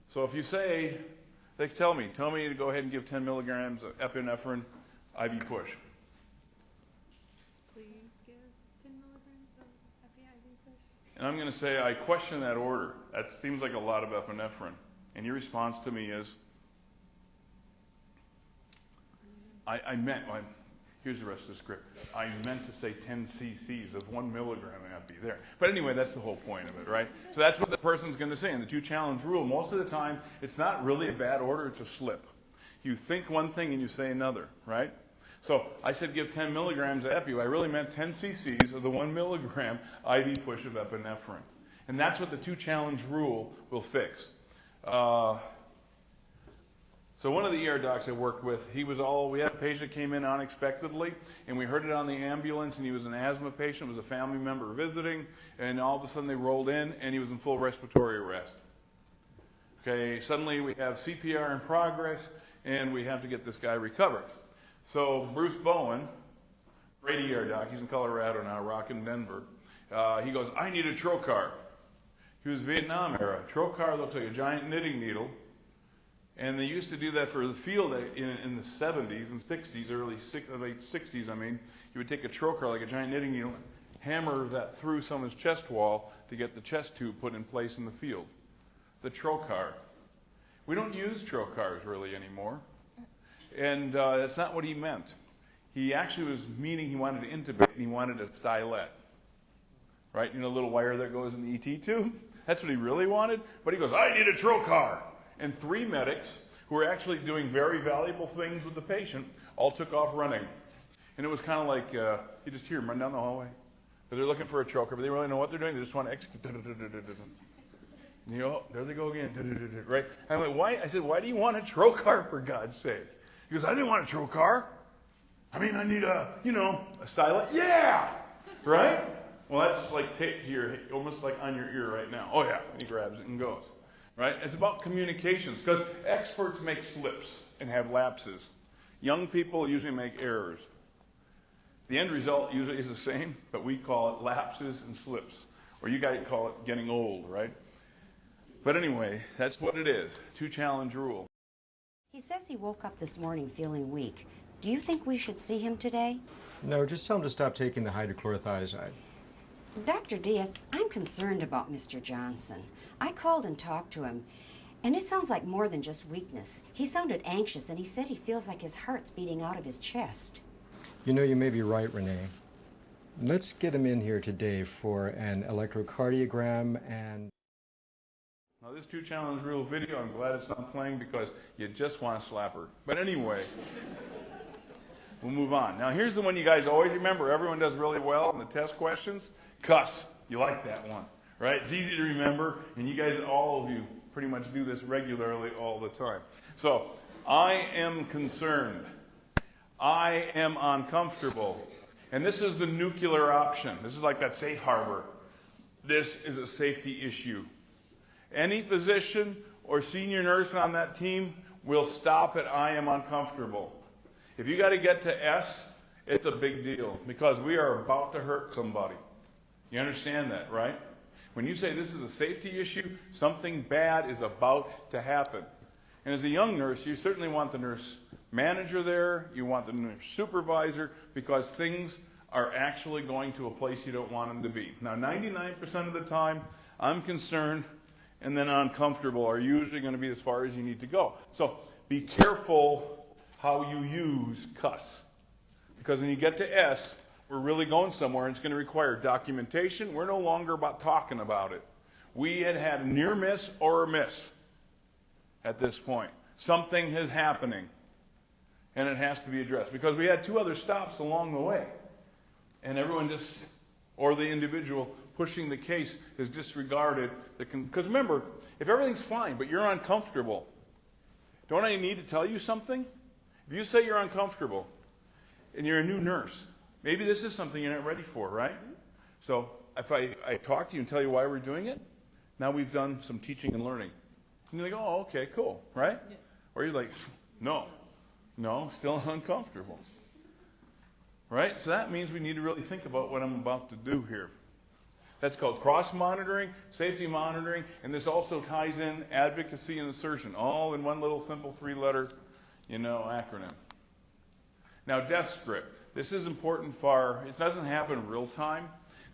So if you say, they tell me to go ahead and give 10 milligrams of epinephrine IV push. Please give 10 milligrams of IV push. And I'm going to say, I question that order. That seems like a lot of epinephrine. And your response to me is, here's the rest of the script. I meant to say 10 cc's of 1 milligram and not be there. But anyway, that's the whole point of it, right? So that's what the person's going to say. In the 2-challenge rule, most of the time, it's not really a bad order, it's a slip. You think one thing and you say another, right? So I said give 10 milligrams of epi. I really meant 10 cc's of the 1 milligram IV push of epinephrine. And that's what the 2-challenge rule will fix. So one of the ER docs I worked with, we had a patient came in unexpectedly, and we heard it on the ambulance, and he was an asthma patient, was a family member visiting, and all of a sudden they rolled in, and he was in full respiratory arrest. Okay, suddenly we have CPR in progress, and we have to get this guy recovered. So Bruce Bowen, great ER doc, he's in Colorado now, rocking Denver, he goes, I need a trocar. He was Vietnam era. Trocar looks like a giant knitting needle. And they used to do that for the field in the 70s and 60s, late 60s, you would take a trocar like a giant knitting needle, hammer that through someone's chest wall to get the chest tube put in place in the field. The trocar. We don't use trocars really anymore. And that's not what he meant. He actually was meaning he wanted to intubate and he wanted a stylet. Right? You know the little wire that goes in the ET tube? That's what he really wanted. But he goes, I need a trocar. And 3 medics who were actually doing very valuable things with the patient all took off running. And it was kind of like you just hear them run down the hallway. But they're looking for a trocar, but they really know what they're doing. They just want to execute. You know, there they go again. Right? I'm like, why? I said, why do you want a trocar, for God's sake? He goes, I didn't want a trocar. I mean, I need a stylet. Yeah! Right? Well, that's like taped here, almost like on your ear right now. Oh, yeah. And he grabs it and goes. Right? It's about communications, because experts make slips and have lapses. Young people usually make errors. The end result usually is the same, but we call it lapses and slips. Or you guys call it getting old, right? But anyway, that's what it is. 2-challenge rule. He says he woke up this morning feeling weak. Do you think we should see him today? No, just tell him to stop taking the hydrochlorothiazide. Dr. Diaz, I'm concerned about Mr. Johnson. I called and talked to him, and it sounds like more than just weakness. He sounded anxious, and he said he feels like his heart's beating out of his chest. You know, you may be right, Renee. Let's get him in here today for an electrocardiogram and... Now, this 2-challenge rule video, I'm glad it's not playing because you just want to slap her. But anyway, we'll move on. Now, here's the one you guys always remember. Everyone does really well in the test questions. Cuss. You like that one, right? It's easy to remember, and you guys, all of you, pretty much do this regularly all the time. So, I am concerned. I am uncomfortable. And this is the nuclear option. This is like that safe harbor. This is a safety issue. Any physician or senior nurse on that team will stop at I am uncomfortable. If you got to get to S, it's a big deal because we are about to hurt somebody. You understand that, right? When you say this is a safety issue, something bad is about to happen. And as a young nurse, you certainly want the nurse manager there, you want the nurse supervisor, because things are actually going to a place you don't want them to be. Now, 99% of the time, I'm concerned and then uncomfortable are usually going to be as far as you need to go. So be careful how you use cuss. Because when you get to S, we're really going somewhere, and it's going to require documentation. We're no longer about talking about it. We had a near miss or a miss at this point. Something is happening, and it has to be addressed. Because we had 2 other stops along the way, and everyone just, or the individual pushing the case has disregarded because remember, if everything's fine, but you're uncomfortable, don't I need to tell you something? If you say you're uncomfortable, and you're a new nurse, maybe this is something you're not ready for, right? So if I talk to you and tell you why we're doing it, now we've done some teaching and learning. And you're like, oh, okay, cool, right? Yeah. Or you're like, no, still uncomfortable. Right? So that means we need to really think about what I'm about to do here. That's called cross-monitoring, safety monitoring, and this also ties in advocacy and assertion, all in one little simple 3-letter, acronym. Now, desk script. This is important it doesn't happen real time.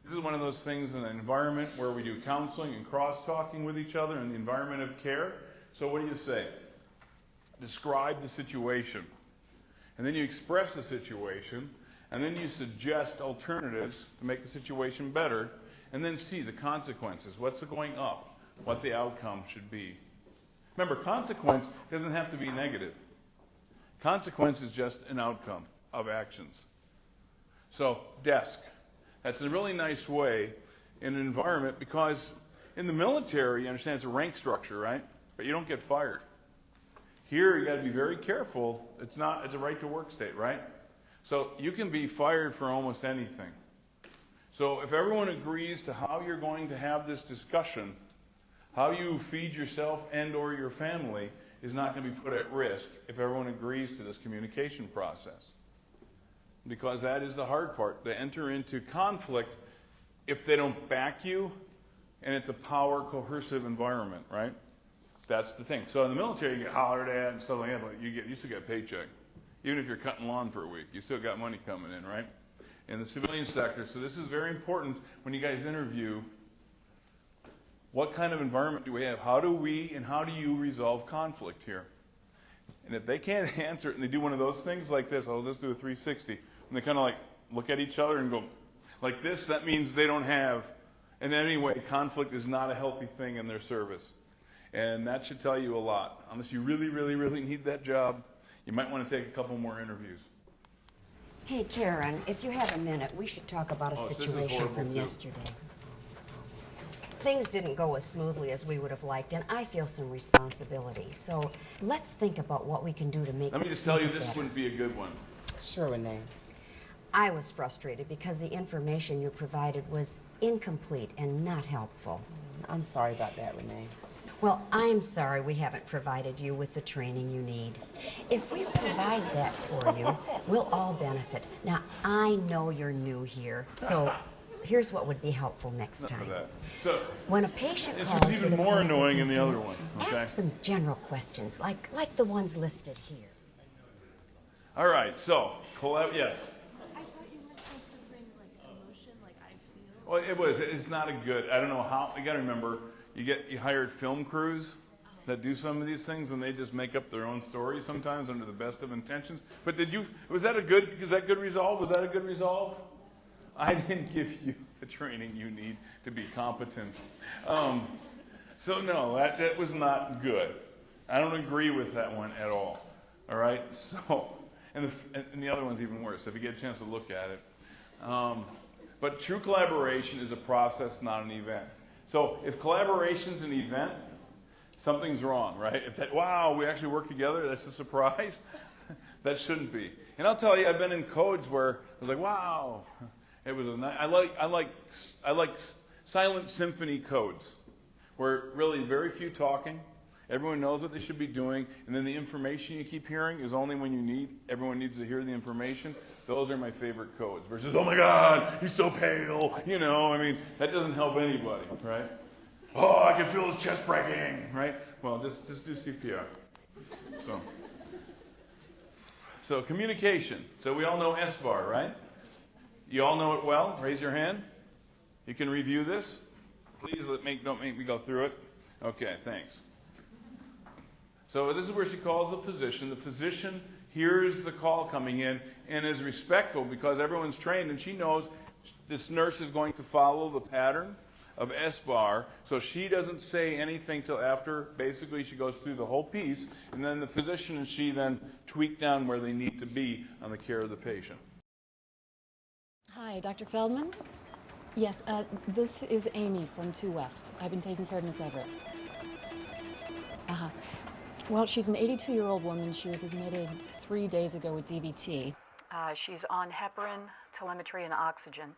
This is one of those things in an environment where we do counseling and cross-talking with each other in the environment of care. So what do you say? Describe the situation. And then you express the situation, and then you suggest alternatives to make the situation better, and then see the consequences. What's going up? What the outcome should be. Remember, consequence doesn't have to be negative. Consequence is just an outcome of actions. So, desk. That's a really nice way in an environment because in the military, you understand it's a rank structure, right? But you don't get fired. Here, you got to be very careful. It's a right to work state, right? So you can be fired for almost anything. So if everyone agrees to how you're going to have this discussion, how you feed yourself and or your family is not going to be put at risk if everyone agrees to this communication process. Because that is the hard part, to enter into conflict if they don't back you and it's a power coercive environment, right? That's the thing. So in the military, you get hollered at and stuff like that, but you still get a paycheck. Even if you're cutting lawn for a week, you still got money coming in, right? in the civilian sector. So this is very important when you guys interview. What kind of environment do we have? How do you resolve conflict here? And if they can't answer it and they do one of those things like this, oh, let's do a 360, and they kind of like look at each other and go like this, that means they don't have, and anyway, conflict is not a healthy thing in their service. And that should tell you a lot. Unless you really, really, really need that job, you might want to take a couple more interviews. Hey, Karen, if you have a minute, we should talk about a situation from yesterday. Things didn't go as smoothly as we would have liked, and I feel some responsibility. So let's think about what we can do to make it Let me just tell you, this better. wouldn't be a good one. Sure, Renee. I was frustrated because the information you provided was incomplete and not helpful. I'm sorry about that, Renee. Well, I'm sorry we haven't provided you with the training you need. If we provide that for you, we'll all benefit. Now, I know you're new here, so here's what would be helpful next time. So, when a patient it's calls even with a more clinical annoying in the concern, other one. Okay? ask some general questions, like the ones listed here. All right, so, yes. I thought you weren't supposed to bring like emotion, like I feel. Well, it's not a good, I don't know how, you got to remember, you hired film crews that do some of these things, and they just make up their own stories sometimes under the best of intentions. But is that good resolve? Was that a good resolve? I didn't give you the training you need to be competent. So no, that was not good. I don't agree with that one at all. All right? So, and the other one's even worse, if you get a chance to look at it. But true collaboration is a process, not an event. So if collaboration's an event, something's wrong, right? If that, wow, we actually work together, that's a surprise. That shouldn't be. And I'll tell you, I've been in codes where I was like, wow, it was I like silent symphony codes, where really very few talking, everyone knows what they should be doing, and then the information you keep hearing is only when everyone needs to hear the information. Those are my favorite codes. Versus, oh my God, he's so pale. That doesn't help anybody, right? Oh, I can feel his chest breaking, right? Well, just do CPR. So communication. So we all know SBAR, right? You all know it well? Raise your hand. You can review this. Please don't make me go through it. Okay, thanks. So this is where she calls the physician. The physician hears the call coming in and is respectful because everyone's trained and she knows this nurse is going to follow the pattern of SBAR, so she doesn't say anything till after basically she goes through the whole piece, and then the physician and she then tweak down where they need to be on the care of the patient. Hi, Dr. Feldman? Yes, this is Amy from 2 West. I've been taking care of Miss Everett. Well, she's an 82-year-old woman. She was admitted 3 days ago with DVT. She's on heparin, telemetry, and oxygen.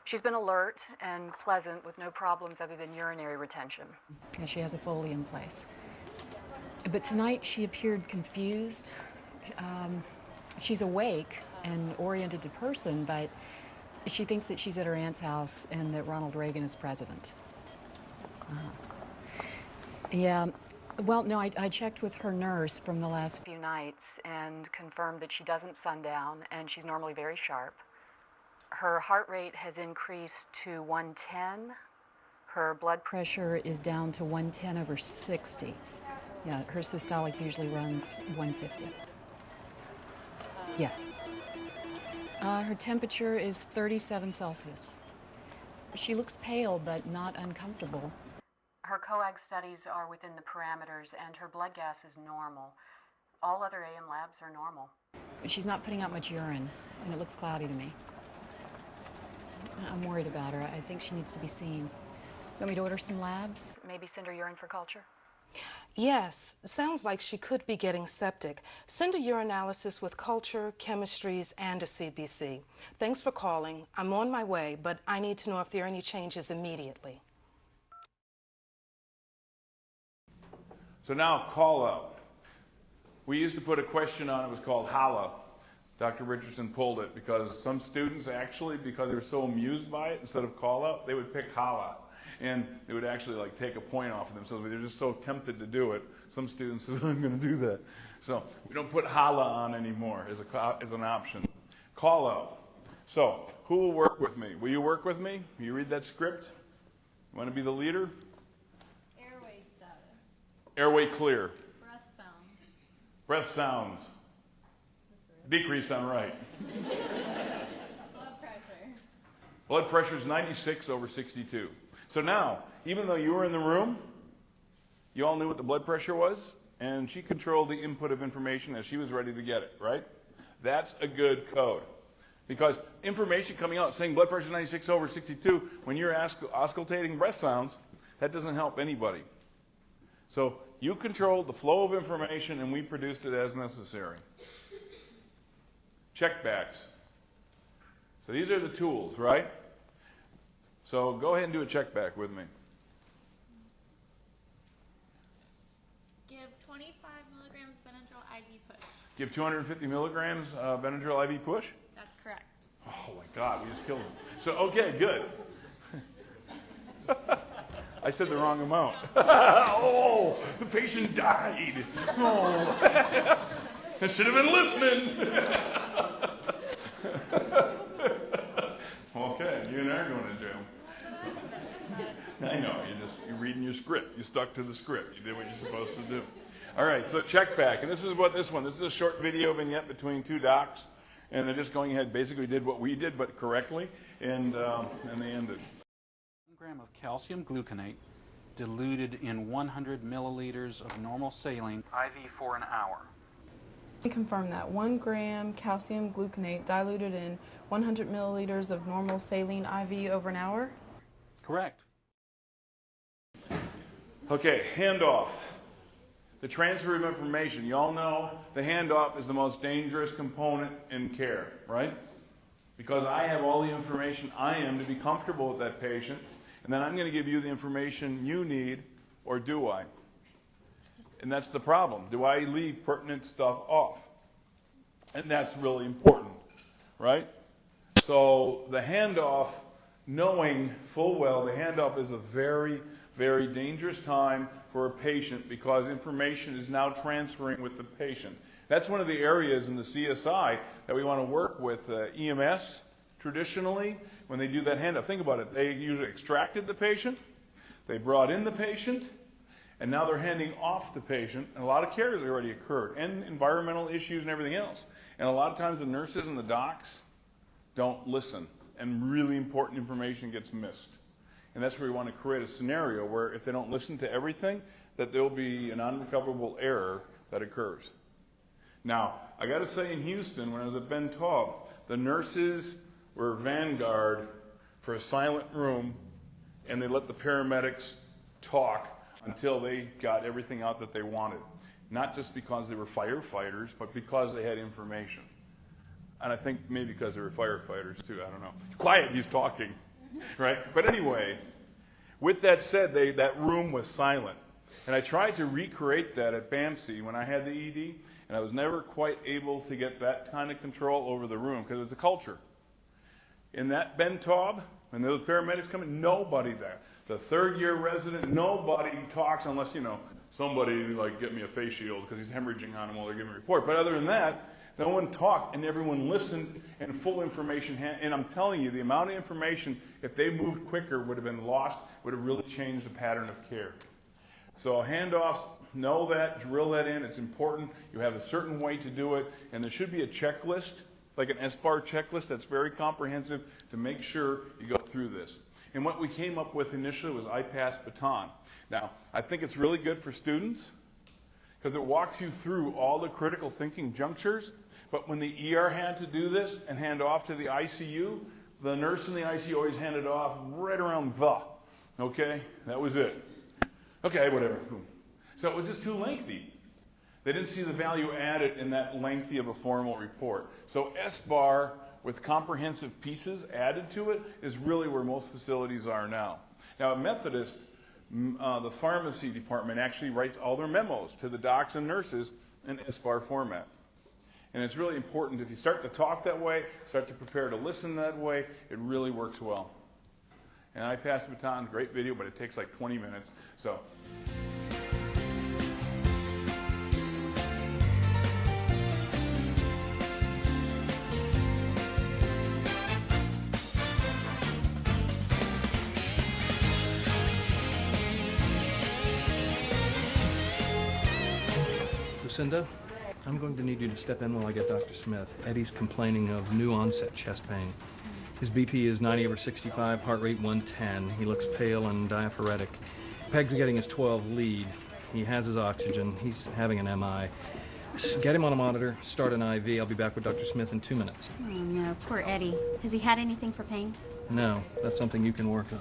She's been alert and pleasant with no problems other than urinary retention. And she has a Foley in place. But tonight she appeared confused. She's awake and oriented to person, but she thinks that she's at her aunt's house and that Ronald Reagan is president. Yeah. Well, no, I checked with her nurse from the last few nights and confirmed that she doesn't sundown and she's normally very sharp. Her heart rate has increased to 110. Her blood pressure is down to 110/60. Yeah, her systolic usually runs 150. Yes. Her temperature is 37 Celsius. She looks pale but not uncomfortable. Her coag studies are within the parameters and her blood gas is normal. All other AM labs are normal. She's not putting out much urine and it looks cloudy to me. I'm worried about her. I think she needs to be seen. You want me to order some labs? Maybe send her urine for culture? Yes, sounds like she could be getting septic. Send a urinalysis with culture, chemistries, and a CBC. Thanks for calling. I'm on my way, but I need to know if there are any changes immediately. So now call out. We used to put a question on, it was called HALA. Dr. Richardson pulled it because some students actually, because they were so amused by it, instead of call out, they would pick HALA. And they would actually like take a point off of themselves. They were just so tempted to do it. Some students said, I'm going to do that. So we don't put HALA on anymore as an option. Call out. So who will work with me? Will you work with me? Will you read that script? You want to be the leader? Airway status. Airway clear. Breath sounds. Breath sounds. Decrease on right. Blood pressure. Blood pressure is 96/62. So now, even though you were in the room, you all knew what the blood pressure was, and she controlled the input of information as she was ready to get it, right? That's a good code. Because information coming out saying blood pressure is 96/62, when you're auscultating breath sounds, that doesn't help anybody. So you controlled the flow of information, and we produced it as necessary. Checkbacks. So these are the tools, right? So go ahead and do a checkback with me. Give 25 milligrams Benadryl IV push. Give 250 milligrams Benadryl IV push? That's correct. Oh my God, we just killed him. So, okay, good. I said the wrong amount. Oh, the patient died. Oh, I should have been listening. Okay, you and I are going to jail. I know, you're reading your script. You stuck to the script. You did what you're supposed to do. All right, so check back. And this is what this is a short video vignette between two docs. And they're just going ahead, basically did what we did, but correctly, and they ended. 1 gram of calcium gluconate diluted in 100 milliliters of normal saline IV for an hour. Confirm that 1 gram calcium gluconate diluted in 100 milliliters of normal saline IV over an hour? Correct. Okay, handoff. The transfer of information. You all know the handoff is the most dangerous component in care, right? Because I have all the information I am to be comfortable with that patient, and then I'm going to give you the information you need, or do I? And that's the problem. Do I leave pertinent stuff off? And that's really important, right? So the handoff, knowing full well the handoff is a very, very dangerous time for a patient because information is now transferring with the patient. That's one of the areas in the CSI that we want to work with EMS traditionally when they do that handoff. Think about it. They usually extracted the patient, they brought in the patient, and now they're handing off the patient. And a lot of care has already occurred, and environmental issues and everything else. And a lot of times the nurses and the docs don't listen, and really important information gets missed. And that's where we want to create a scenario where if they don't listen to everything, that there'll be an unrecoverable error that occurs. Now, I got to say in Houston, when I was at Ben Taub, the nurses were vanguard for a silent room, and they let the paramedics talk until they got everything out that they wanted. Not just because they were firefighters, but because they had information. And I think maybe because they were firefighters too, I don't know. Quiet, he's talking. Right? But anyway, with that said, that room was silent. And I tried to recreate that at BAMC when I had the ED, and I was never quite able to get that kind of control over the room because it was a culture. In that Ben Taub, when those paramedics come in, nobody there. The third-year resident, nobody talks unless, somebody like get me a face shield because he's hemorrhaging on him while they're giving a report. But other than that, no one talked, and everyone listened, and full information. And I'm telling you, the amount of information, if they moved quicker, would have been lost, would have really changed the pattern of care. So handoffs, know that, drill that in. It's important. You have a certain way to do it, and there should be a checklist, like an SBAR checklist that's very comprehensive to make sure you go through this. And what we came up with initially was I-Pass Baton. Now, I think it's really good for students because it walks you through all the critical thinking junctures. But when the ER had to do this and hand off to the ICU, the nurse in the ICU always handed off right around the. Okay? That was it. Okay, whatever. So it was just too lengthy. They didn't see the value added in that lengthy of a formal report. So SBAR with comprehensive pieces added to it is really where most facilities are now. Now at Methodist, the pharmacy department actually writes all their memos to the docs and nurses in SBAR format. And it's really important if you start to talk that way, start to prepare to listen that way, it really works well. And I-Pass Baton, great video, but it takes like 20 minutes. So. Cinda. I'm going to need you to step in while I get Dr. Smith. Eddie's complaining of new onset chest pain. His BP is 90/65, heart rate 110. He looks pale and diaphoretic. Peg's getting his 12 lead. He has his oxygen. He's having an MI. Get him on a monitor, start an IV. I'll be back with Dr. Smith in 2 minutes. Oh no, poor Eddie. Has he had anything for pain? No, that's something you can work on.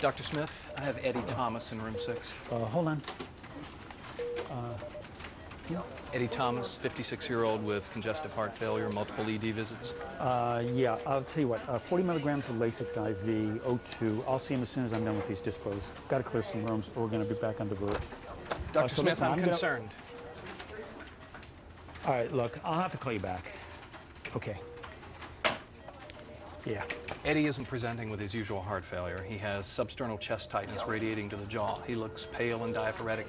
Dr. Smith, I have Eddie Thomas in room 6. Hold on. Eddie Thomas, 56-year-old with congestive heart failure, multiple ED visits. Yeah, I'll tell you what, 40 milligrams of Lasix IV, O2. I'll see him as soon as I'm done with these dispos. Got to clear some rooms or we're going to be back on the verge. Dr. So Smith, listen, I'm concerned. All right, look, I'll have to call you back. Okay. Yeah. Eddie isn't presenting with his usual heart failure. He has substernal chest tightness radiating to the jaw. He looks pale and diaphoretic.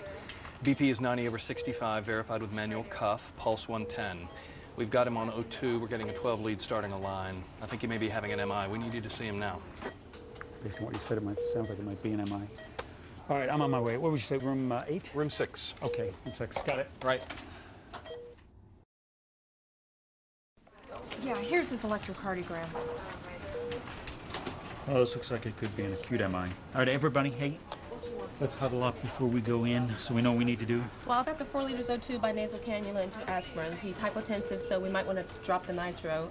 BP is 90/65, verified with manual cuff, pulse 110. We've got him on O2. We're getting a 12 lead starting a line. I think he may be having an MI. We need you to see him now. Based on what you said, sounds like it might be an MI. All right, I'm on my way. What would you say, room 8? Room 6. Okay, room 6. Got it. Right. Yeah, here's his electrocardiogram. Oh, this looks like it could be an acute MI. All right, everybody, hey, let's huddle up before we go in so we know what we need to do. Well, I've got the 4 liters O2 by nasal cannula and 2 aspirins. He's hypotensive, so we might want to drop the nitro.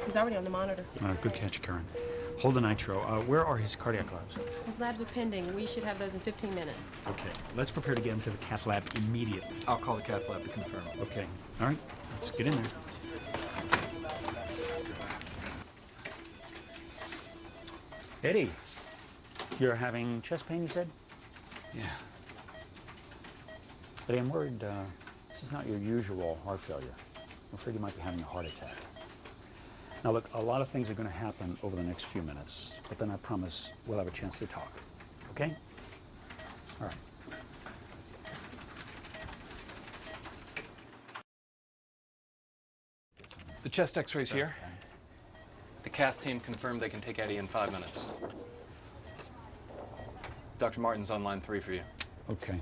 He's already on the monitor. Good catch, Karen. Hold the nitro. Where are his cardiac labs? His labs are pending. We should have those in 15 minutes. Okay, let's prepare to get him to the cath lab immediately. I'll call the cath lab to confirm. Okay, all right, let's get in there. Eddie, you're having chest pain, you said? Yeah. Eddie, I'm worried this is not your usual heart failure. I'm afraid you might be having a heart attack. Now look, a lot of things are going to happen over the next few minutes, but then I promise we'll have a chance to talk. Okay? All right. The chest x-ray's here. The cath team confirmed they can take Eddie in 5 minutes. Dr. Martin's on line 3 for you. Okay.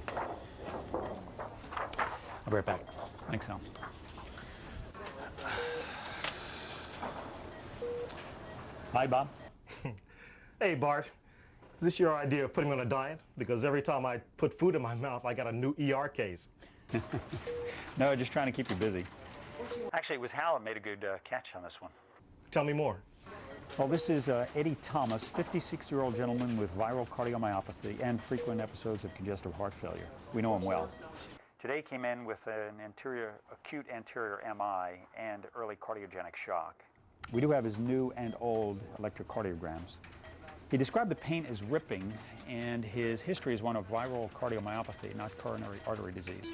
I'll be right back. Thanks, Al. Hi, Bob. Hey, Bart. Is this your idea of putting me on a diet? Because every time I put food in my mouth, I got a new ER case. No, just trying to keep you busy. Actually, it was Hal that made a good catch on this one. Tell me more. Well, this is Eddie Thomas, 56-year-old gentleman with viral cardiomyopathy and frequent episodes of congestive heart failure. We know him well. Today he came in with an acute anterior MI and early cardiogenic shock. We do have his new and old electrocardiograms. He described the pain as ripping, and his history is one of viral cardiomyopathy, not coronary artery disease.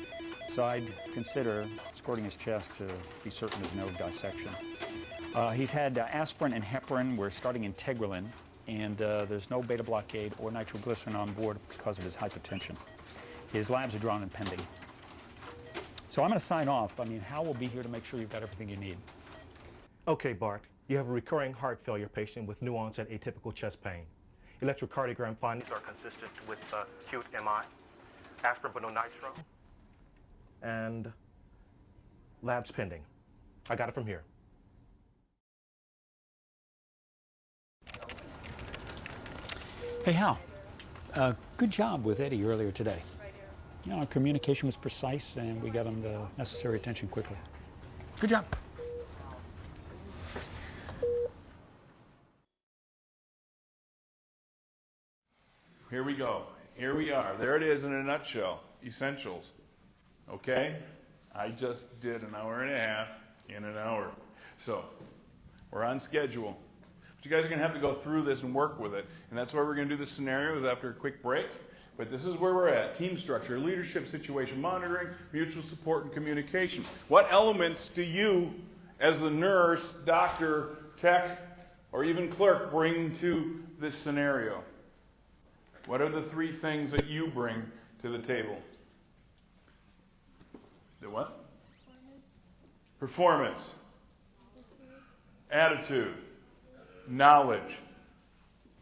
So I'd consider squirting his chest to be certain there's no dissection. He's had aspirin and heparin. We're starting integralin, and there's no beta blockade or nitroglycerin on board because of his hypertension. His labs are drawn and pending. So I'm going to sign off. I mean, Hal will be here to make sure you've got everything you need. Okay, Bart. You have a recurring heart failure patient with new onset atypical chest pain. Electrocardiogram findings are consistent with acute MI, aspirin but no nitro, and labs pending. I got it from here. Hey, Hal. Good job with Eddie earlier today. You know, our communication was precise, and we got him the necessary attention quickly. Good job. Here we go. Here we are. There it is in a nutshell. Essentials. Okay? I just did an hour and a half in an hour. So, we're on schedule. But you guys are going to have to go through this and work with it. And that's why we're going to do the scenarios after a quick break. But this is where we're at. Team structure, leadership, situation monitoring, mutual support, and communication. What elements do you, as the nurse, doctor, tech, or even clerk, bring to this scenario? What are the 3 things that you bring to the table? The what? Performance. Attitude. Knowledge.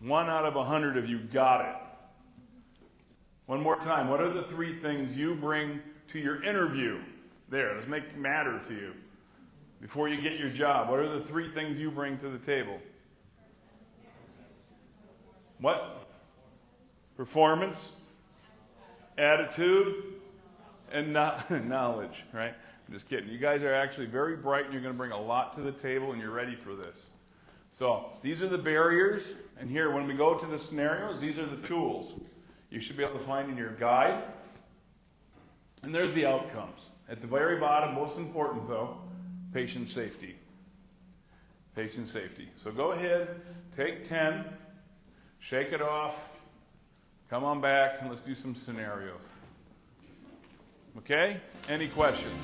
1 out of 100 of you got it. One more time. What are the 3 things you bring to your interview? There, let's make it matter to you. Before you get your job, what are the 3 things you bring to the table? What? Performance, attitude, and knowledge, right? I'm just kidding. You guys are actually very bright, and you're going to bring a lot to the table, and you're ready for this. So these are the barriers, and here, when we go to the scenarios, these are the tools you should be able to find in your guide. And there's the outcomes. At the very bottom, most important though, patient safety. Patient safety. So go ahead, take 10, shake it off, come on back, and let's do some scenarios. Okay? Any questions?